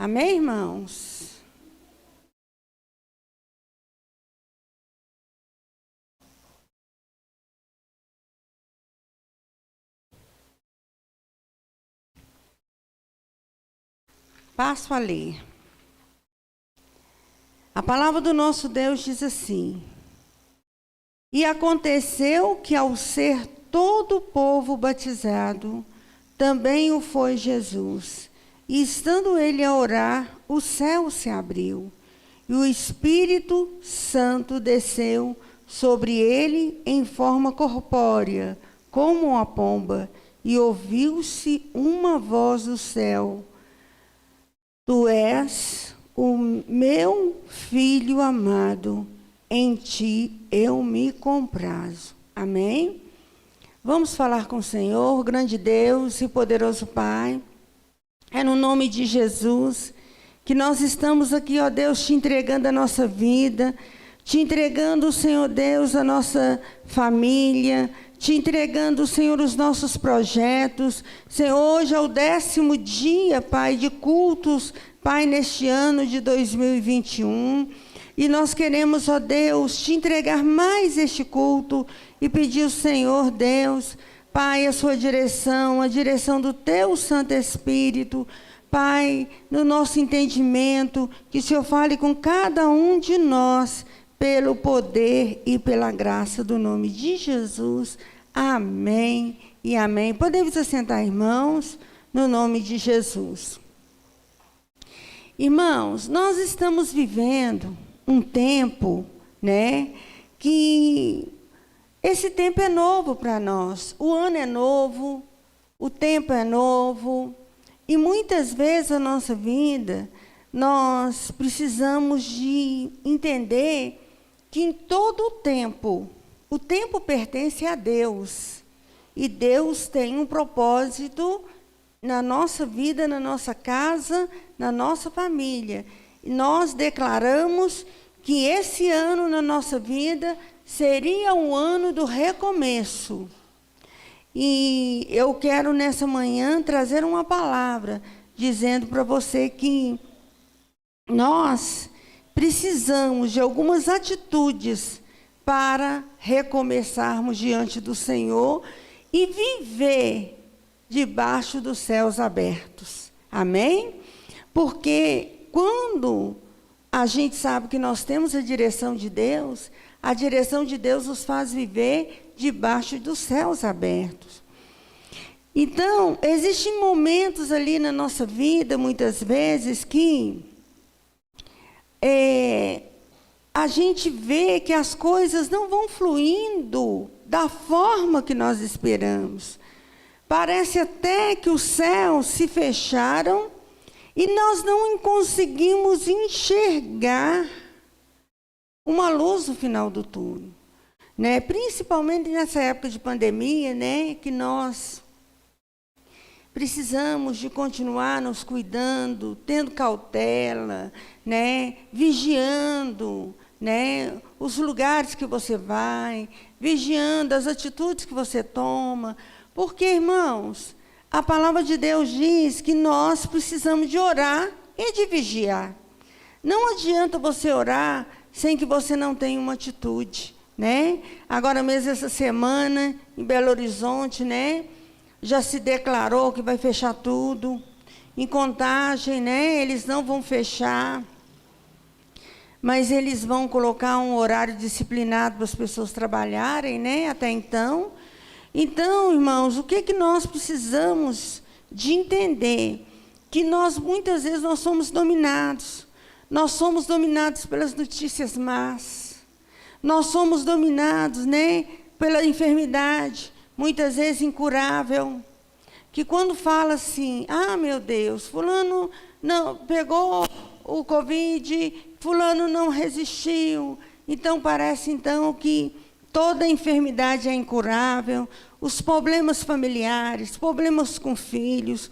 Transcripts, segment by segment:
Amém, irmãos? Passo a ler. A palavra do nosso Deus diz assim: E aconteceu que, ao ser todo o povo batizado, também o foi Jesus. E estando ele a orar, o céu se abriu, e o Espírito Santo desceu sobre ele em forma corpórea, como uma pomba, e ouviu-se uma voz do céu: Tu és o meu filho amado, em ti eu me comprazo. Amém? Vamos falar com o Senhor, grande Deus e poderoso Pai. É no nome de Jesus que nós estamos aqui, ó Deus, te entregando a nossa vida, te entregando, Senhor Deus, a nossa família, te entregando, Senhor, os nossos projetos. Senhor, hoje é o 10º dia, Pai, de cultos, Pai, neste ano de 2021. E nós queremos, ó Deus, te entregar mais este culto e pedir ao Senhor, Deus, Pai, a sua direção, a direção do teu Santo Espírito, Pai, no nosso entendimento, que o Senhor fale com cada um de nós, pelo poder e pela graça do nome de Jesus. Amém e amém. Podemos assentar, irmãos, no nome de Jesus. Irmãos, nós estamos vivendo um tempo, né, que esse tempo é novo para nós. O ano é novo, o tempo é novo, e muitas vezes na nossa vida nós precisamos de entender que em todo o tempo pertence a Deus, e Deus tem um propósito na nossa vida, na nossa casa, na nossa família. E nós declaramos que esse ano na nossa vida seria um ano do recomeço. E eu quero nessa manhã trazer uma palavra dizendo para você que nós precisamos de algumas atitudes para recomeçarmos diante do Senhor e viver debaixo dos céus abertos. Amém? Porque quando a gente sabe que nós temos a direção de Deus nos faz viver debaixo dos céus abertos. Então, existem momentos ali na nossa vida, muitas vezes, que a gente vê que as coisas não vão fluindo da forma que nós esperamos. Parece até que os céus se fecharam e nós não conseguimos enxergar uma luz no final do túnel, né? Principalmente nessa época de pandemia, né? Que nós precisamos de continuar nos cuidando, tendo cautela, né? Vigiando, né? Os lugares que você vai, vigiando as atitudes que você toma, porque, irmãos, a palavra de Deus diz que nós precisamos de orar e de vigiar. Não adianta você orar sem que você não tenha uma atitude, né? Agora mesmo essa semana, em Belo Horizonte, né? Já se declarou que vai fechar tudo. Em Contagem, né? Eles não vão fechar, mas eles vão colocar um horário disciplinado para as pessoas trabalharem, né? Até então. Então, irmãos, o que nós precisamos de entender? Que nós, muitas vezes, nós somos dominados. Nós somos dominados pelas notícias más. Nós somos dominados, né, pela enfermidade, muitas vezes incurável. Que quando fala assim, ah, meu Deus, fulano não pegou o Covid, fulano não resistiu. Então, parece então que toda enfermidade é incurável, os problemas familiares, problemas com filhos,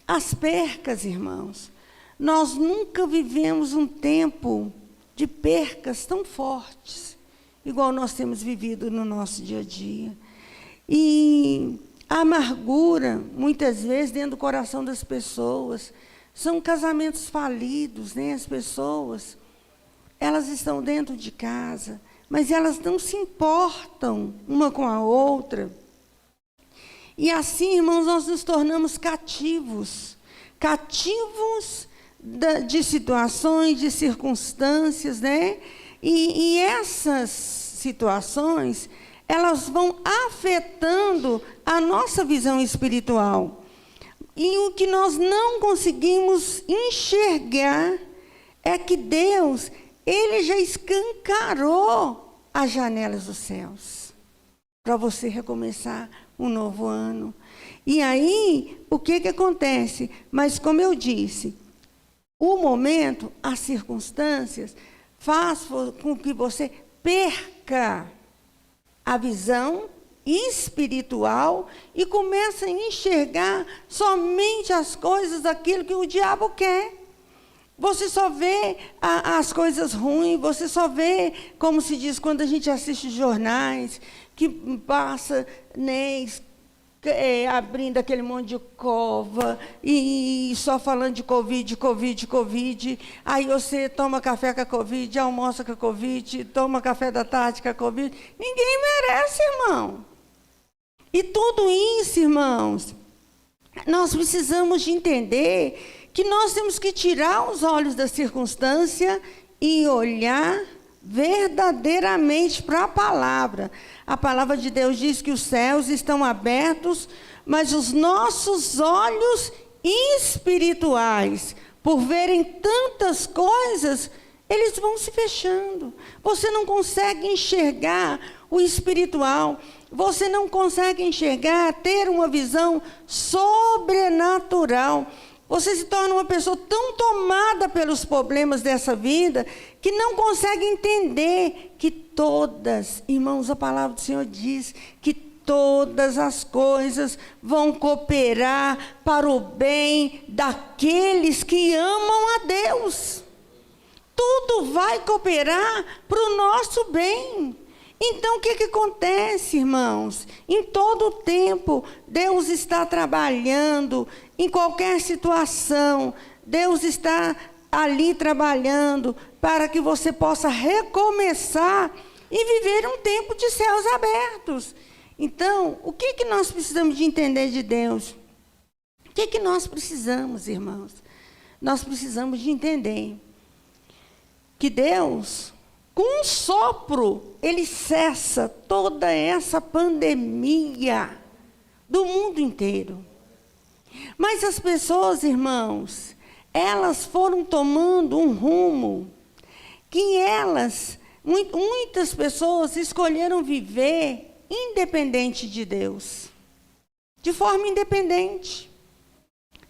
as percas, irmãos. Nós nunca vivemos um tempo de percas tão fortes, igual nós temos vivido no nosso dia a dia. E a amargura, muitas vezes, dentro do coração das pessoas, São casamentos falidos, né? As pessoas, elas estão dentro de casa, mas elas não se importam uma com a outra. E assim, irmãos, nós nos tornamos cativos. Cativos de situações, de circunstâncias, né? E essas situações, elas vão afetando a nossa visão espiritual. E o que nós não conseguimos enxergar é que Deus, Ele já escancarou as janelas dos céus para você recomeçar um novo ano. E aí, o que acontece? Mas, como eu disse, o momento, as circunstâncias, faz com que você perca a visão espiritual e começa a enxergar somente as coisas daquilo que o diabo quer. Você só vê as coisas ruins, você só vê, como se diz quando a gente assiste jornais, que passa, né, abrindo aquele monte de cova e só falando de Covid, Covid, Covid. Aí você toma café com a Covid, almoça com a Covid, toma café da tarde com a Covid. Ninguém merece, irmão. E tudo isso, irmãos, nós precisamos de entender que nós temos que tirar os olhos da circunstância e olhar verdadeiramente para a palavra. A palavra de Deus diz que os céus estão abertos, mas os nossos olhos espirituais, por verem tantas coisas, eles vão se fechando. Você não consegue enxergar o espiritual. Você não consegue enxergar, ter uma visão sobrenatural. Você se torna uma pessoa tão tomada pelos problemas dessa vida que não consegue entender que todas, irmãos, a palavra do Senhor diz que todas as coisas vão cooperar para o bem daqueles que amam a Deus. Tudo vai cooperar para o nosso bem. Então, o que acontece, irmãos? Em todo o tempo, Deus está trabalhando, em qualquer situação, Deus está ali trabalhando para que você possa recomeçar e viver um tempo de céus abertos. Então, o que nós precisamos de entender de Deus? O que nós precisamos, irmãos? Nós precisamos de entender que Deus, com um sopro, Ele cessa toda essa pandemia do mundo inteiro. Mas as pessoas, irmãos, elas foram tomando um rumo que muitas pessoas escolheram viver independente de Deus, de forma independente,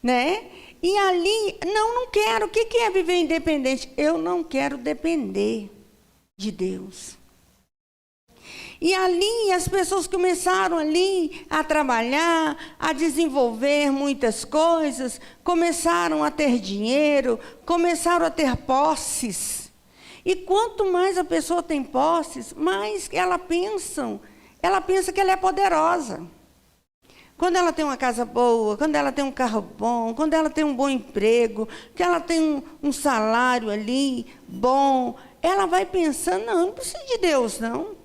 né? E ali, não quero. O que é viver independente? Eu não quero depender de Deus. E ali as pessoas começaram ali a trabalhar, a desenvolver muitas coisas, começaram a ter dinheiro, começaram a ter posses. E quanto mais a pessoa tem posses, mais ela pensa que ela é poderosa. Quando ela tem uma casa boa, quando ela tem um carro bom, quando ela tem um bom emprego, que ela tem um salário ali bom, ela vai pensando, não precisa de Deus, não.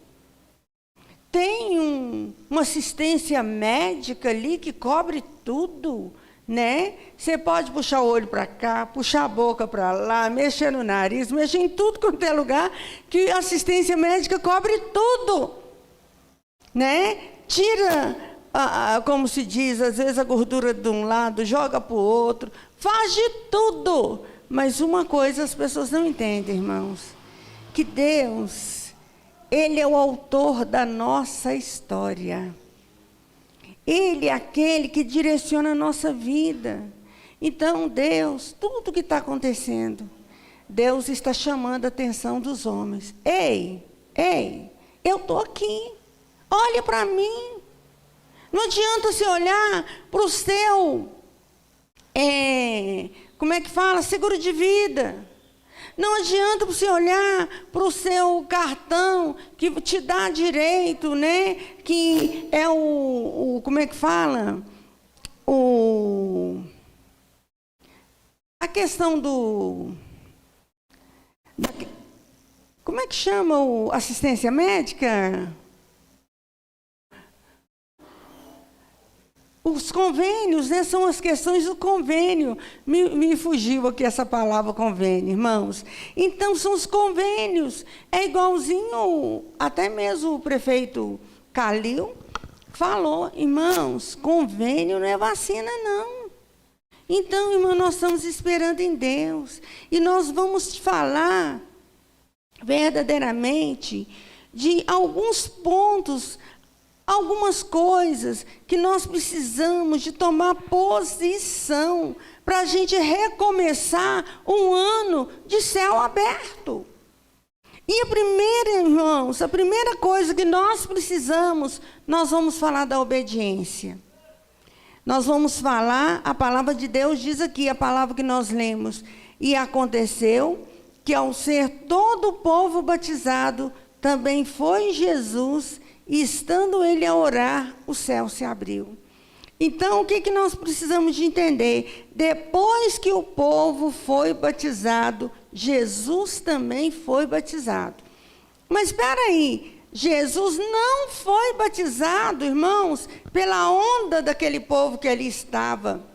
Tem uma assistência médica ali que cobre tudo, né? Você pode puxar o olho para cá, puxar a boca para lá, mexer no nariz, mexer em tudo quanto é lugar, que a assistência médica cobre tudo, né? Tira, como se diz, às vezes a gordura de um lado, joga para o outro, faz de tudo. Mas uma coisa as pessoas não entendem, irmãos, que Deus, Ele é o autor da nossa história. Ele é aquele que direciona a nossa vida. Então, Deus, tudo que está acontecendo, Deus está chamando a atenção dos homens. Ei, eu estou aqui. Olha para mim. Não adianta você olhar para o seu, como é que fala? Seguro de vida. Não adianta você olhar para o seu cartão que te dá direito, né? Que é como é que fala? A questão como é que chama assistência médica? Os convênios, né, são as questões do convênio. Me fugiu aqui essa palavra convênio, irmãos. Então, são os convênios. É igualzinho, até mesmo o prefeito Calil falou, irmãos, convênio não é vacina, não. Então, irmão, nós estamos esperando em Deus. E nós vamos falar verdadeiramente de alguns pontos, algumas coisas que nós precisamos de tomar posição para a gente recomeçar um ano de céu aberto. E a primeira coisa que nós precisamos, nós vamos falar da obediência. Nós vamos falar, a palavra de Deus diz aqui, a palavra que nós lemos. E aconteceu que ao ser todo o povo batizado, também foi Jesus, e estando ele a orar, o céu se abriu. Então, o que nós precisamos de entender? Depois que o povo foi batizado, Jesus também foi batizado. Mas espera aí, Jesus não foi batizado, irmãos, pela onda daquele povo que ali estava.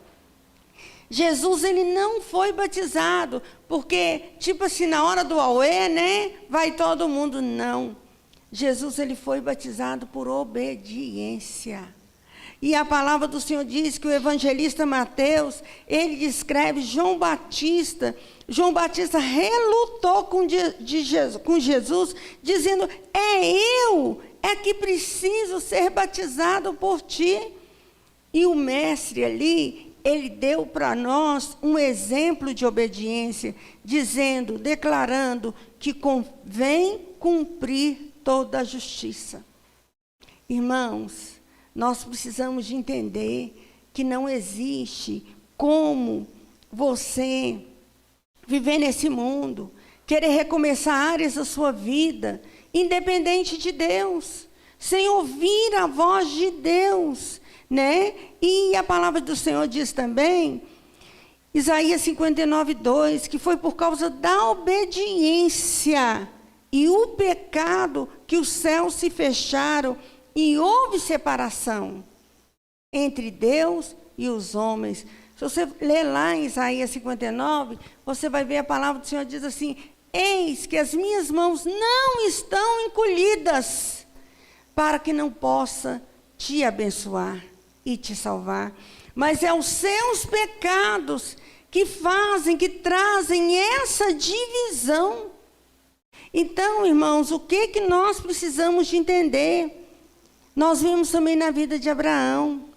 Jesus, ele não foi batizado, porque, tipo assim, na hora do auê, né, vai todo mundo, não. Jesus, ele foi batizado por obediência. E a palavra do Senhor diz que o evangelista Mateus, ele descreve João Batista. João Batista relutou com Jesus, dizendo, é que preciso ser batizado por ti. E o mestre ali, ele deu para nós um exemplo de obediência, declarando que convém cumprir toda a justiça. Irmãos, nós precisamos de entender que não existe como você viver nesse mundo, querer recomeçar áreas da sua vida, independente de Deus, sem ouvir a voz de Deus, né? E a palavra do Senhor diz também, Isaías 59:2, que foi por causa da obediência e o pecado que os céus se fecharam e houve separação entre Deus e os homens. Se você ler lá em Isaías 59, você vai ver a palavra do Senhor diz assim, eis que as minhas mãos não estão encolhidas, para que não possa te abençoar e te salvar. Mas é os seus pecados que trazem essa divisão. Então, irmãos, o que nós precisamos de entender? Nós vimos também na vida de Abraão.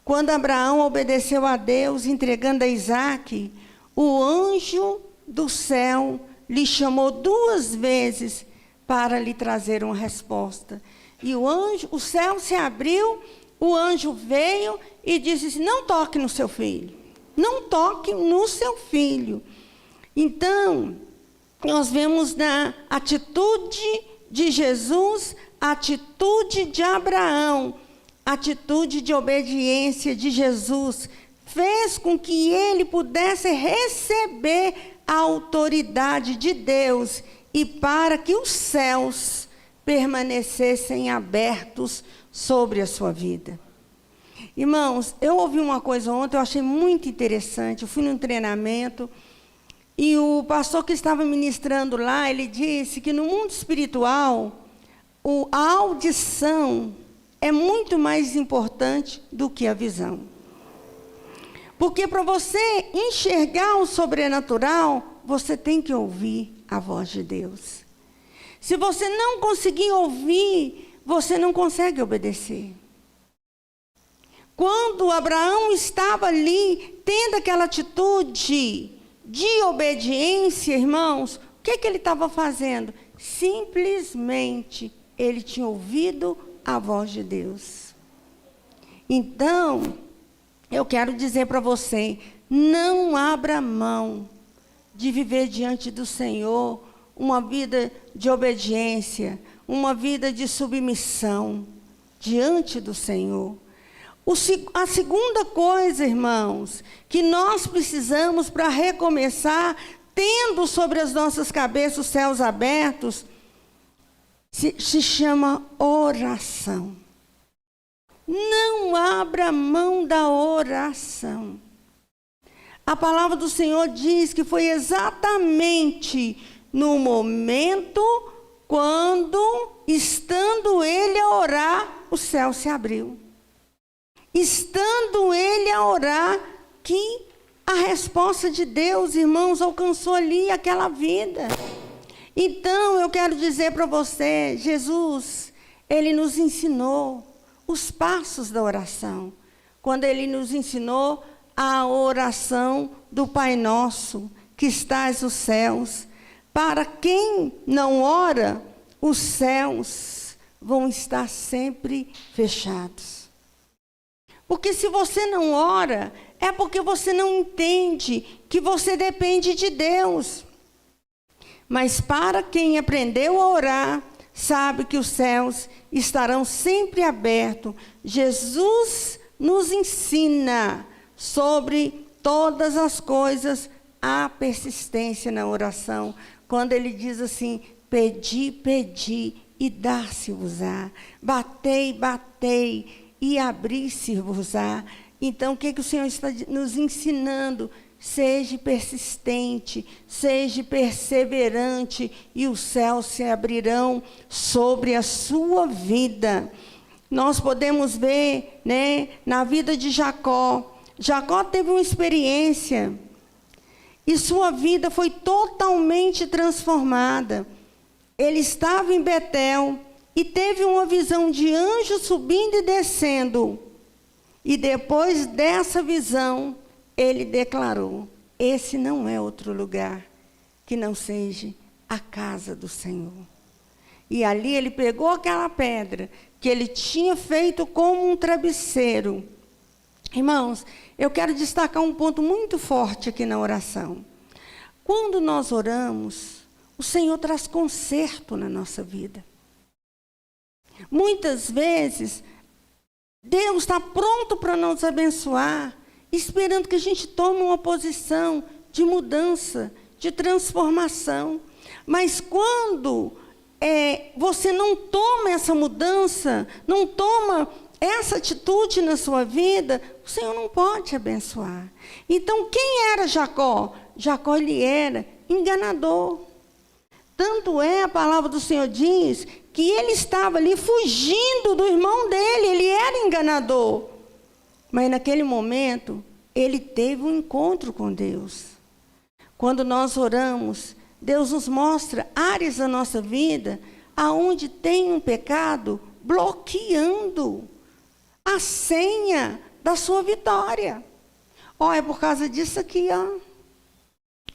Quando Abraão obedeceu a Deus, entregando a Isaque, o anjo do céu lhe chamou 2 vezes para lhe trazer uma resposta. E o céu se abriu, o anjo veio e disse assim, não toque no seu filho. Não toque no seu filho. Então, nós vemos na atitude de Jesus, a atitude de Abraão, a atitude de obediência de Jesus, fez com que ele pudesse receber a autoridade de Deus e para que os céus permanecessem abertos sobre a sua vida. Irmãos, eu ouvi uma coisa ontem, eu achei muito interessante, eu fui num treinamento e o pastor que estava ministrando lá, ele disse que no mundo espiritual, a audição é muito mais importante do que a visão. Porque para você enxergar o sobrenatural, você tem que ouvir a voz de Deus. Se você não conseguir ouvir, você não consegue obedecer. Quando Abraão estava ali, tendo aquela atitude de obediência, irmãos, o que ele estava fazendo? Simplesmente, ele tinha ouvido a voz de Deus. Então, eu quero dizer para você, não abra mão de viver diante do Senhor uma vida de obediência, uma vida de submissão diante do Senhor. A segunda coisa, irmãos, que nós precisamos para recomeçar, tendo sobre as nossas cabeças os céus abertos, se chama oração. Não abra mão da oração. A palavra do Senhor diz que foi exatamente no momento quando, estando ele a orar, o céu se abriu. Estando ele a orar, que a resposta de Deus, irmãos, alcançou ali aquela vida. Então, eu quero dizer para você, Jesus, ele nos ensinou os passos da oração. Quando ele nos ensinou a oração do Pai Nosso, que estás nos céus. Para quem não ora, os céus vão estar sempre fechados. Porque se você não ora, é porque você não entende que você depende de Deus. Mas para quem aprendeu a orar, sabe que os céus estarão sempre abertos. Jesus nos ensina sobre todas as coisas a persistência na oração. Quando ele diz assim, pedi, pedi e dar-se-vos-á. Batei, batei e abrir-se-vos-á. Então, o que o Senhor está nos ensinando? Seja persistente, seja perseverante, e os céus se abrirão sobre a sua vida. Nós podemos ver, né, na vida de Jacó. Jacó teve uma experiência e sua vida foi totalmente transformada. Ele estava em Betel e teve uma visão de anjo subindo e descendo. E depois dessa visão, ele declarou: esse não é outro lugar que não seja a casa do Senhor. E ali ele pegou aquela pedra que ele tinha feito como um travesseiro. Irmãos, eu quero destacar um ponto muito forte aqui na oração. Quando nós oramos, o Senhor traz conserto na nossa vida. Muitas vezes, Deus está pronto para nos abençoar, esperando que a gente tome uma posição de mudança, de transformação. Mas quando você não toma essa mudança, não toma essa atitude na sua vida, o Senhor não pode te abençoar. Então, quem era Jacó? Jacó, ele era enganador. Tanto é, a palavra do Senhor diz que ele estava ali fugindo do irmão dele, ele era enganador. Mas naquele momento, ele teve um encontro com Deus. Quando nós oramos, Deus nos mostra áreas da nossa vida aonde tem um pecado bloqueando a senha da sua vitória. Ó, é por causa disso aqui, ó.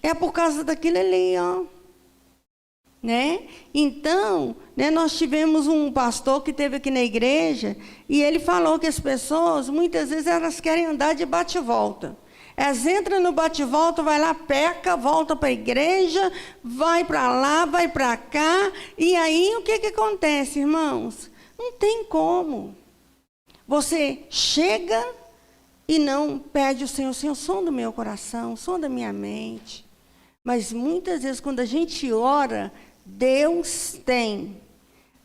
É por causa daquilo ali, ó. Né? Então, né, nós tivemos um pastor que esteve aqui na igreja e ele falou que as pessoas, muitas vezes, elas querem andar de bate-volta. Elas entram no bate-volta, vai lá, peca, volta para a igreja, vai para lá, vai para cá. E aí, o que acontece, irmãos? Não tem como. Você chega e não pede ao Senhor, Senhor, som do meu coração, som da minha mente. Mas muitas vezes, quando a gente ora, Deus tem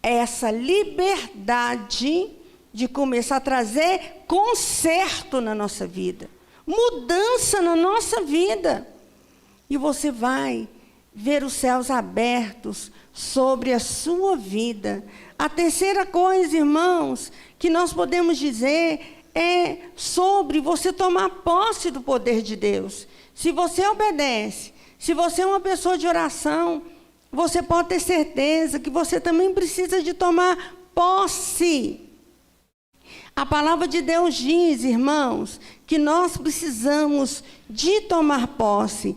essa liberdade de começar a trazer conserto na nossa vida, mudança na nossa vida. E você vai ver os céus abertos sobre a sua vida. A terceira coisa, irmãos, que nós podemos dizer é sobre você tomar posse do poder de Deus. Se você obedece, se você é uma pessoa de oração, você pode ter certeza que você também precisa de tomar posse. A palavra de Deus diz, irmãos, que nós precisamos de tomar posse.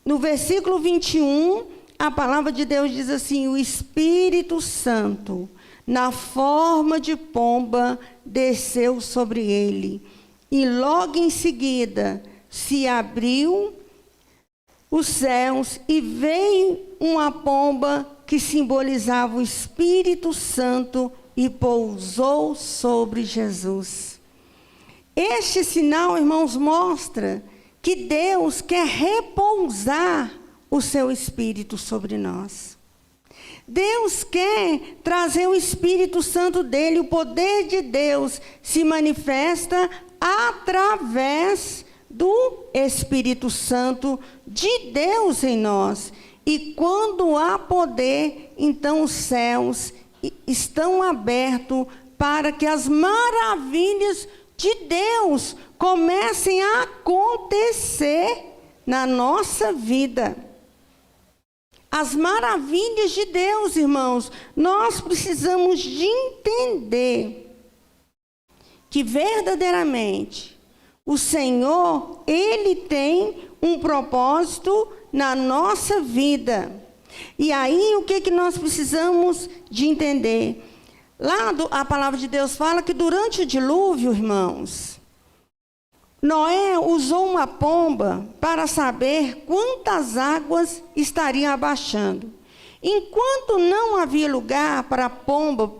No versículo 21, a palavra de Deus diz assim: o Espírito Santo, na forma de pomba, desceu sobre ele. E logo em seguida se abriu os céus e veio uma pomba que simbolizava o Espírito Santo e pousou sobre Jesus. Este sinal, irmãos, mostra que Deus quer repousar o seu Espírito sobre nós. Deus quer trazer o Espírito Santo dele. O poder de Deus se manifesta através do Espírito Santo de Deus em nós. E quando há poder, então os céus estão abertos para que as maravilhas de Deus comecem a acontecer na nossa vida. As maravilhas de Deus, irmãos, nós precisamos de entender que verdadeiramente o Senhor, Ele tem um propósito na nossa vida. E aí, o que nós precisamos de entender? A palavra de Deus fala que durante o dilúvio, irmãos, Noé usou uma pomba para saber quantas águas estariam abaixando. Enquanto não havia lugar para a pomba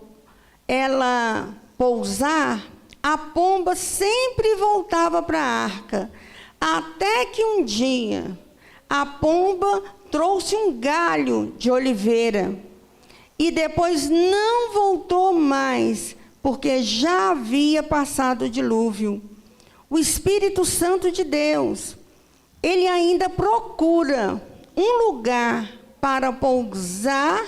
ela pousar, a pomba sempre voltava para a arca. Até que um dia, a pomba trouxe um galho de oliveira. E depois não voltou mais, porque já havia passado o dilúvio. O Espírito Santo de Deus, ele ainda procura um lugar para pousar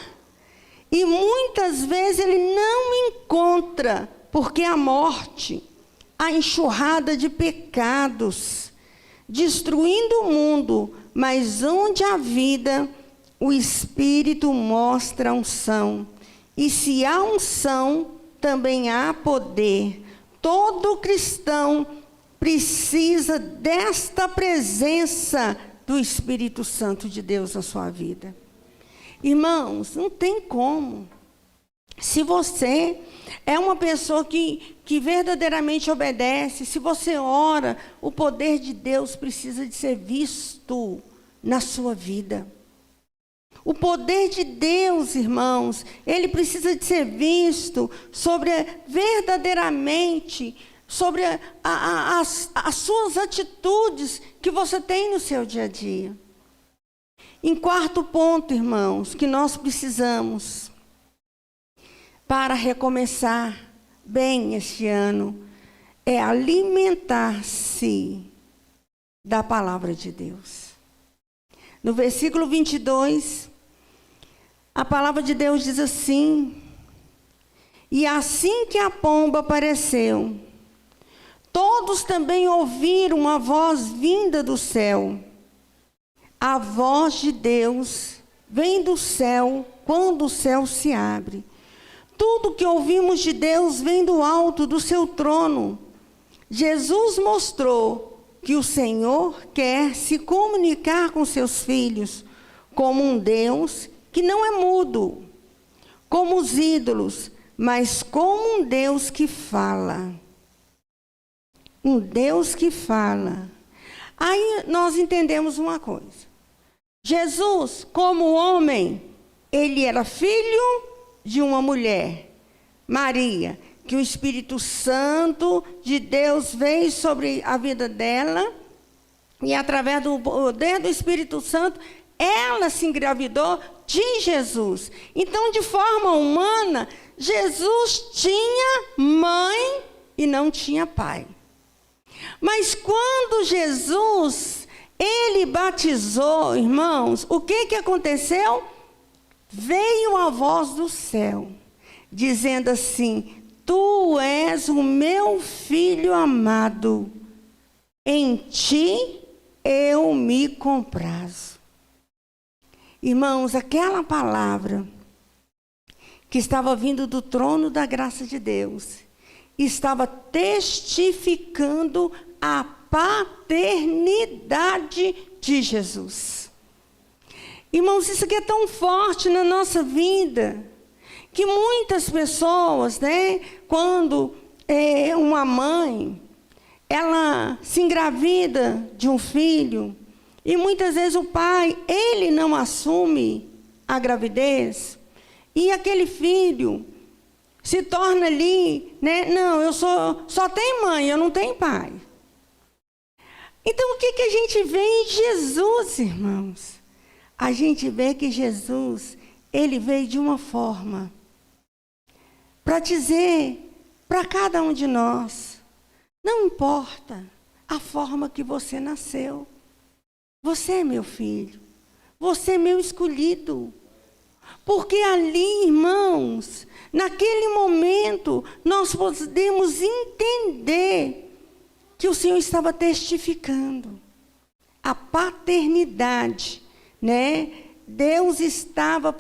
e muitas vezes ele não encontra, porque a morte, a enxurrada de pecados, destruindo o mundo, mas onde há vida, o Espírito mostra a unção. E se há unção, também há poder. Todo cristão precisa desta presença do Espírito Santo de Deus na sua vida. Irmãos, não tem como. Se você é uma pessoa que verdadeiramente obedece, se você ora, o poder de Deus precisa de ser visto na sua vida. O poder de Deus, irmãos, ele precisa de ser visto verdadeiramente sobre as suas atitudes que você tem no seu dia a dia. Em quarto ponto, irmãos, que nós precisamos para recomeçar bem este ano, é alimentar-se da palavra de Deus. No versículo 22, a palavra de Deus diz assim: e assim que a pomba apareceu, todos também ouviram uma voz vinda do céu. A voz de Deus vem do céu quando o céu se abre. Tudo que ouvimos de Deus vem do alto do seu trono. Jesus mostrou que o Senhor quer se comunicar com seus filhos como um Deus que não é mudo, como os ídolos, mas como um Deus que fala. Um Deus que fala. Aí nós entendemos uma coisa. Jesus, como homem, ele era filho de uma mulher, Maria, que o Espírito Santo de Deus veio sobre a vida dela, e através do poder do Espírito Santo, ela se engravidou de Jesus. Então, de forma humana, Jesus tinha mãe e não tinha pai. Mas quando Jesus, ele batizou, irmãos, o que aconteceu? Veio a voz do céu, dizendo assim: tu és o meu filho amado, em ti eu me comprazo. Irmãos, aquela palavra que estava vindo do trono da graça de Deus, estava testificando a paternidade de Jesus. Irmãos, isso aqui é tão forte na nossa vida, que muitas pessoas, quando uma mãe, ela se engravida de um filho, e muitas vezes o pai, ele não assume a gravidez, e aquele filho, Se torna ali, né? Não, eu só tenho mãe, eu não tenho pai. Então, o que a gente vê em Jesus, irmãos? A gente vê que Jesus, ele veio de uma forma para dizer para cada um de nós, não importa a forma que você nasceu, você é meu filho, você é meu escolhido. Porque ali, irmãos, naquele momento, nós podemos entender que o Senhor estava testificando a paternidade, né? Deus estava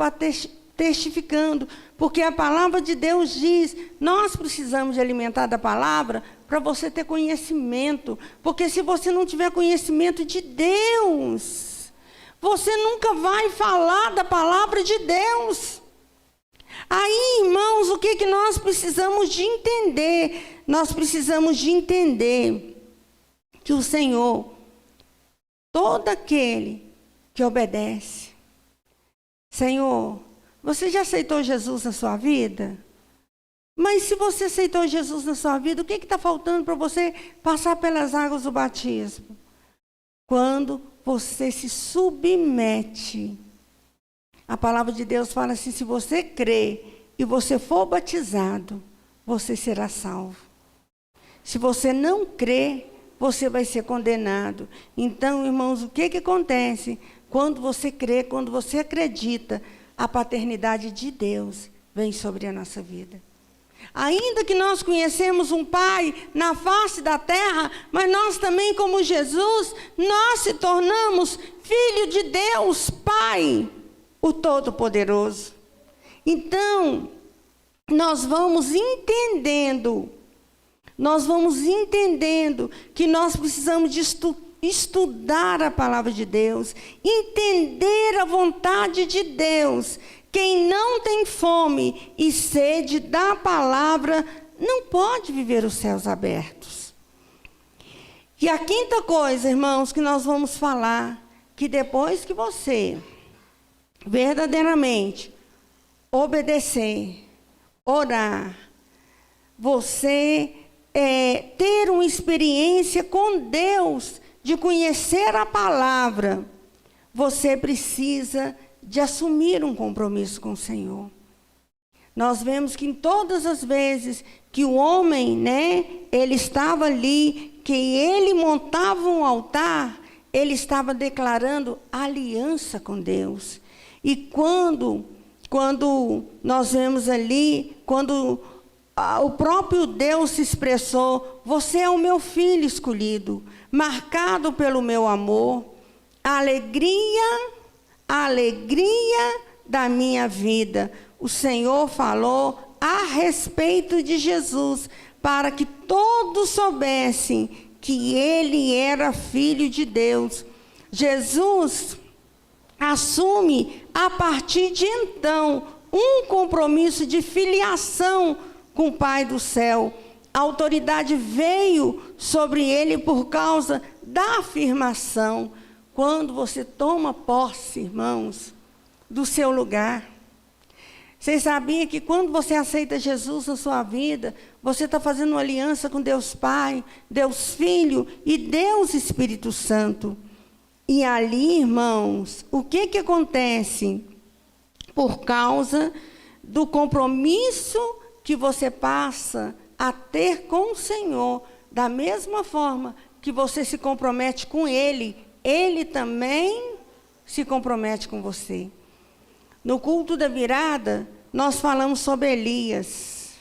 testificando, porque a palavra de Deus diz, nós precisamos de alimentar da palavra para você ter conhecimento, porque se você não tiver conhecimento de Deus, você nunca vai falar da palavra de Deus. Aí, irmãos, o que nós precisamos de entender? Nós precisamos de entender que o Senhor, todo aquele que obedece. Senhor, você já aceitou Jesus na sua vida? Mas se você aceitou Jesus na sua vida, o que está faltando para você passar pelas águas do batismo? Quando você se submete. A palavra de Deus fala assim, se você crê e você for batizado, você será salvo. Se você não crê, você vai ser condenado. Então, irmãos, o que acontece? Quando você crê, quando você acredita, a paternidade de Deus vem sobre a nossa vida. Ainda que nós conhecemos um Pai na face da terra, mas nós também, como Jesus, nós se tornamos filho de Deus, Pai, o Todo-Poderoso. Então, nós vamos entendendo que nós precisamos de estudar a palavra de Deus, entender a vontade de Deus. Quem não tem fome e sede da palavra, não pode viver os céus abertos. E a quinta coisa, irmãos, que nós vamos falar, que depois que você verdadeiramente obedecer, orar, você ter uma experiência com Deus, de conhecer a palavra, você precisa de assumir um compromisso com o Senhor. Nós vemos que em todas as vezes que o homem, né, ele estava ali, que ele montava um altar, ele estava declarando aliança com Deus. E quando nós vemos ali, quando o próprio Deus se expressou, você é o meu filho escolhido, marcado pelo meu amor, a alegria da minha vida. O Senhor falou a respeito de Jesus, para que todos soubessem que ele era filho de Deus. Jesus assume, a partir de então, um compromisso de filiação com o Pai do céu. A autoridade veio sobre ele por causa da afirmação. Quando você toma posse, irmãos, do seu lugar. Vocês sabiam que quando você aceita Jesus na sua vida, você está fazendo uma aliança com Deus Pai, Deus Filho e Deus Espírito Santo. E ali, irmãos, o que acontece? Por causa do compromisso que você passa a ter com o Senhor, da mesma forma que você se compromete com Ele, Ele também se compromete com você. No culto da virada, nós falamos sobre Elias.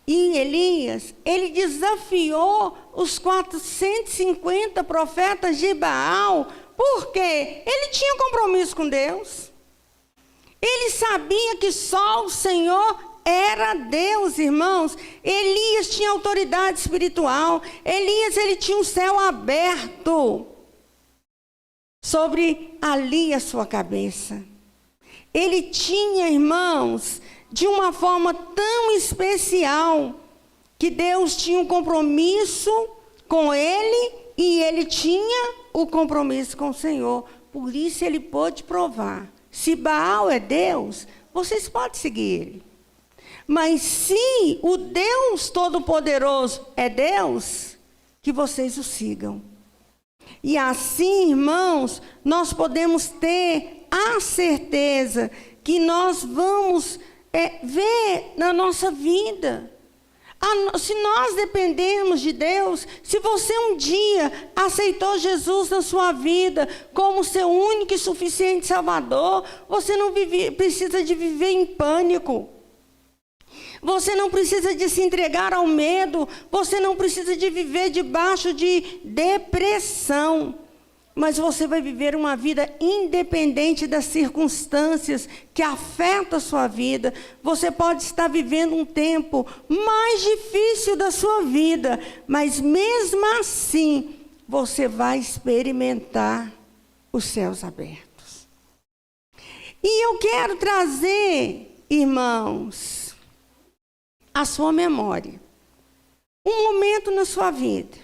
E Elias, ele desafiou os 450 profetas de Baal, porque ele tinha compromisso com Deus. Ele sabia que só o Senhor era Deus, irmãos. Elias tinha autoridade espiritual. Elias, ele tinha um céu aberto sobre ali a sua cabeça. Ele tinha, irmãos, de uma forma tão especial, que Deus tinha um compromisso com ele e ele tinha o compromisso com o Senhor. Por isso ele pôde provar. Se Baal é Deus, vocês podem seguir ele. Mas se o Deus Todo-Poderoso é Deus, que vocês o sigam. E assim, irmãos, nós podemos ter a certeza que nós vamos ver na nossa vida. Se nós dependermos de Deus, se você um dia aceitou Jesus na sua vida como seu único e suficiente Salvador, você não precisa de viver em pânico. Você não precisa de se entregar ao medo. Você não precisa de viver debaixo de depressão. Mas você vai viver uma vida independente das circunstâncias que afetam a sua vida. Você pode estar vivendo um tempo mais difícil da sua vida, mas mesmo assim, você vai experimentar os céus abertos. E eu quero trazer, irmãos, a sua memória um momento na sua vida.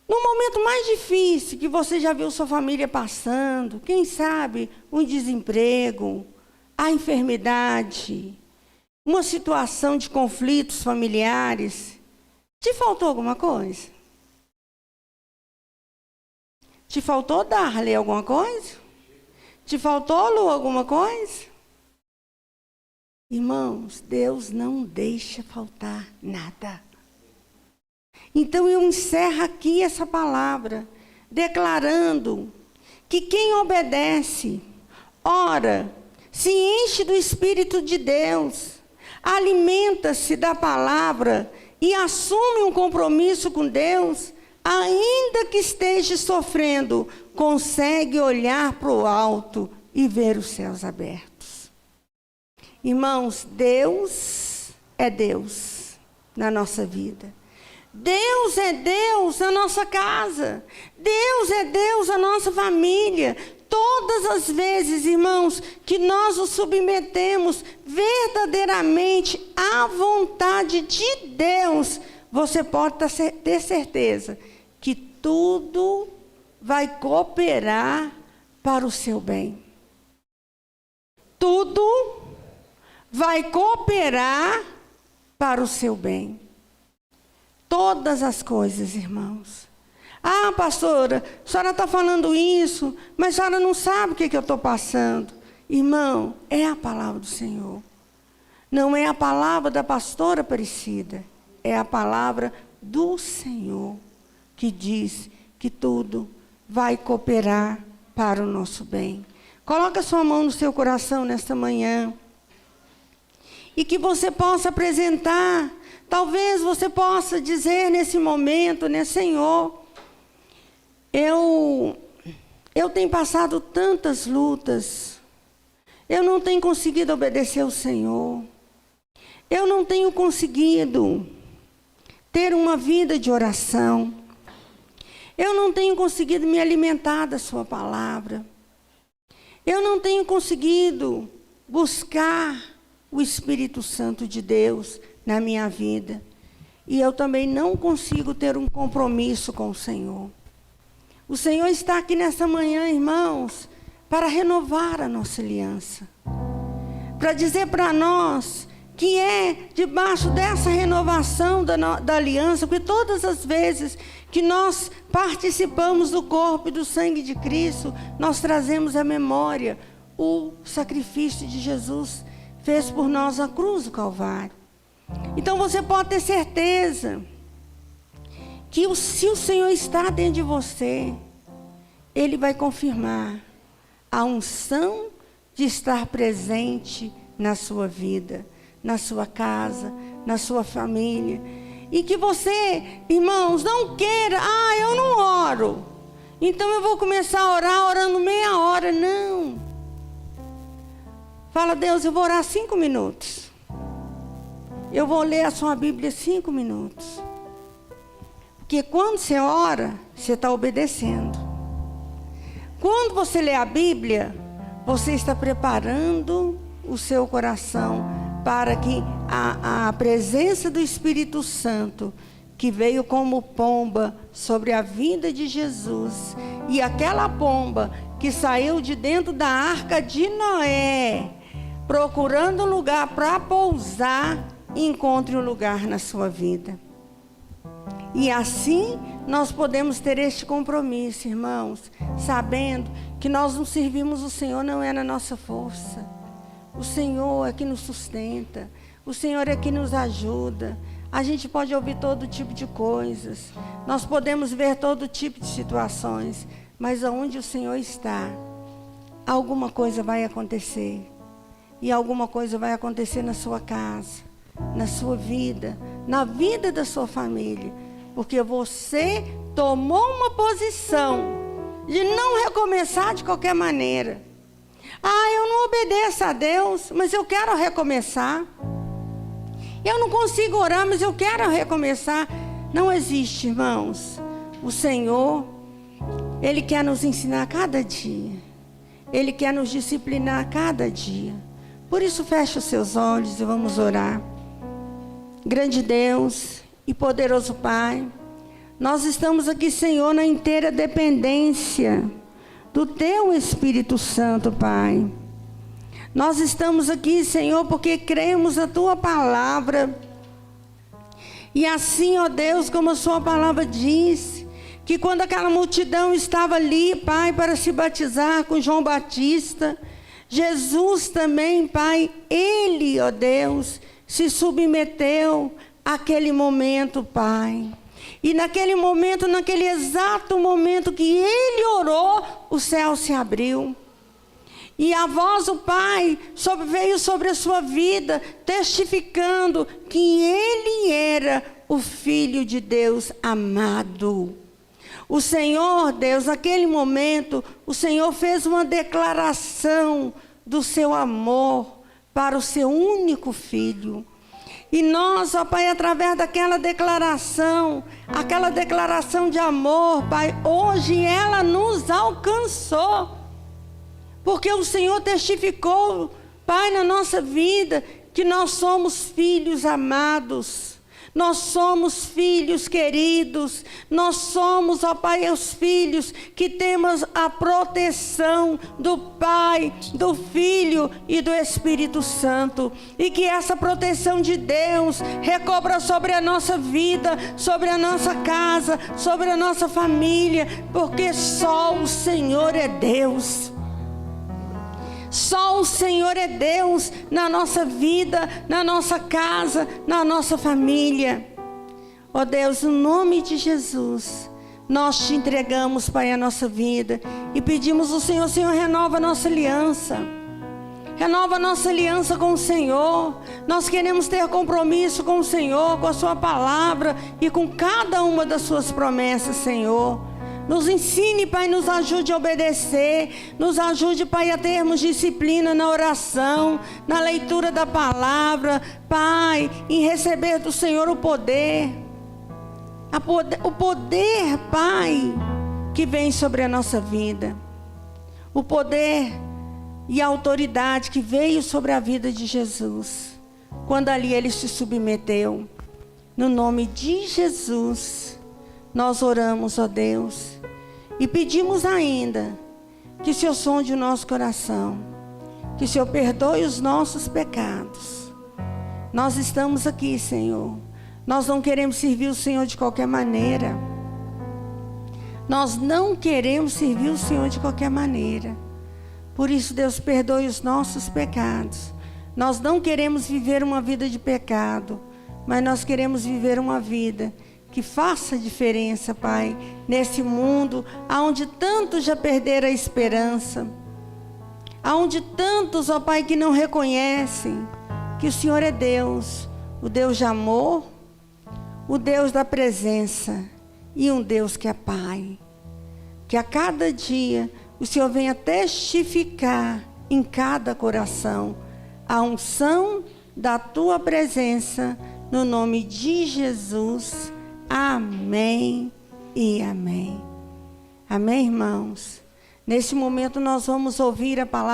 No momento mais difícil que você já viu sua família passando, quem sabe um desemprego, a enfermidade, uma situação de conflitos familiares, te faltou alguma coisa? Te faltou, Darley, alguma coisa? Te faltou, Lu, alguma coisa? Irmãos, Deus não deixa faltar nada. Então eu encerro aqui essa palavra, declarando que quem obedece, ora, se enche do Espírito de Deus, alimenta-se da palavra e assume um compromisso com Deus, ainda que esteja sofrendo, consegue olhar para o alto e ver os céus abertos. Irmãos, Deus é Deus na nossa vida. Deus é Deus na nossa casa. Deus é Deus na nossa família. Todas as vezes, irmãos, que nós nos submetemos verdadeiramente à vontade de Deus, você pode ter certeza que tudo vai cooperar para o seu bem. Tudo vai cooperar para o seu bem. Todas as coisas, irmãos. Ah, pastora, a senhora está falando isso, mas a senhora não sabe o que eu estou passando. Irmão, é a palavra do Senhor. Não é a palavra da pastora Aparecida. É a palavra do Senhor que diz que tudo vai cooperar para o nosso bem. Coloca sua mão no seu coração nesta manhã. E que você possa apresentar. Talvez você possa dizer nesse momento, né, Senhor, eu tenho passado tantas lutas, eu não tenho conseguido obedecer ao Senhor, eu não tenho conseguido ter uma vida de oração, eu não tenho conseguido me alimentar da sua palavra, eu não tenho conseguido buscar o Espírito Santo de Deus na minha vida. E eu também não consigo ter um compromisso com o Senhor. O Senhor está aqui nessa manhã, irmãos, para renovar a nossa aliança. Para dizer para nós que é debaixo dessa renovação da aliança, que todas as vezes que nós participamos do corpo e do sangue de Cristo, nós trazemos à memória o sacrifício de Jesus fez por nós na cruz do Calvário. Então você pode ter certeza que se o Senhor está dentro de você, Ele vai confirmar a unção de estar presente na sua vida, na sua casa, na sua família. E que você, irmãos, não queira, eu não oro, então eu vou começar a orar orando meia hora. Não. Fala, Deus, eu vou orar 5 minutos. Eu vou ler a sua Bíblia 5 minutos. Porque quando você ora, você está obedecendo. Quando você lê a Bíblia, você está preparando o seu coração para que a presença do Espírito Santo, que veio como pomba sobre a vida de Jesus, e aquela pomba que saiu de dentro da arca de Noé, procurando um lugar para pousar, encontre um lugar na sua vida. E assim nós podemos ter este compromisso, irmãos, sabendo que nós não servimos o Senhor, não é na nossa força. O Senhor é que nos sustenta, o Senhor é que nos ajuda. A gente pode ouvir todo tipo de coisas, nós podemos ver todo tipo de situações, mas aonde o Senhor está, alguma coisa vai acontecer. E alguma coisa vai acontecer na sua casa, na sua vida, na vida da sua família. Porque você tomou uma posição de não recomeçar de qualquer maneira. Eu não obedeço a Deus, mas eu quero recomeçar. Eu não consigo orar, mas eu quero recomeçar. Não existe, irmãos. O Senhor, Ele quer nos ensinar a cada dia. Ele quer nos disciplinar a cada dia. Por isso, feche os seus olhos e vamos orar. Grande Deus e poderoso Pai, nós estamos aqui, Senhor, na inteira dependência do Teu Espírito Santo, Pai. Nós estamos aqui, Senhor, porque cremos na Tua palavra. E assim, ó Deus, como a Sua palavra diz, que quando aquela multidão estava ali, Pai, para se batizar com João Batista, Jesus também, Pai, Ele, ó Deus, se submeteu àquele momento, Pai. E naquele momento, naquele exato momento que Ele orou, o céu se abriu. E a voz do Pai veio sobre a sua vida, testificando que Ele era o Filho de Deus amado. O Senhor, Deus, naquele momento, o Senhor fez uma declaração do seu amor para o seu único filho. E nós, ó Pai, através daquela declaração de amor, Pai, hoje ela nos alcançou. Porque o Senhor testificou, Pai, na nossa vida, que nós somos filhos amados. Nós somos filhos queridos, nós somos, ó Pai, os filhos que temos a proteção do Pai, do Filho e do Espírito Santo. E que essa proteção de Deus recobra sobre a nossa vida, sobre a nossa casa, sobre a nossa família, porque só o Senhor é Deus. Só o Senhor é Deus na nossa vida, na nossa casa, na nossa família. Ó Deus, no nome de Jesus, nós te entregamos, Pai, a nossa vida e pedimos ao Senhor, Senhor, renova a nossa aliança. Renova a nossa aliança com o Senhor. Nós queremos ter compromisso com o Senhor, com a sua palavra e com cada uma das suas promessas, Senhor. Nos ensine, Pai, nos ajude a obedecer. Nos ajude, Pai, a termos disciplina na oração, na leitura da palavra. Pai, em receber do Senhor o poder. O poder, Pai, que vem sobre a nossa vida. O poder e a autoridade que veio sobre a vida de Jesus. Quando ali Ele se submeteu. No nome de Jesus, nós oramos, ó Deus, e pedimos ainda que o Senhor sonde o nosso coração, que o Senhor perdoe os nossos pecados. Nós estamos aqui, Senhor. Nós não queremos servir o Senhor de qualquer maneira. Nós não queremos servir o Senhor de qualquer maneira. Por isso, Deus, perdoe os nossos pecados. Nós não queremos viver uma vida de pecado, mas nós queremos viver uma vida que faça diferença, Pai, nesse mundo onde tantos já perderam a esperança, onde tantos, ó Pai, que não reconhecem que o Senhor é Deus, o Deus de amor, o Deus da presença e um Deus que é Pai. Que a cada dia o Senhor venha testificar em cada coração a unção da Tua presença, no nome de Jesus. Amém e amém. Amém, irmãos? Nesse momento nós vamos ouvir a palavra.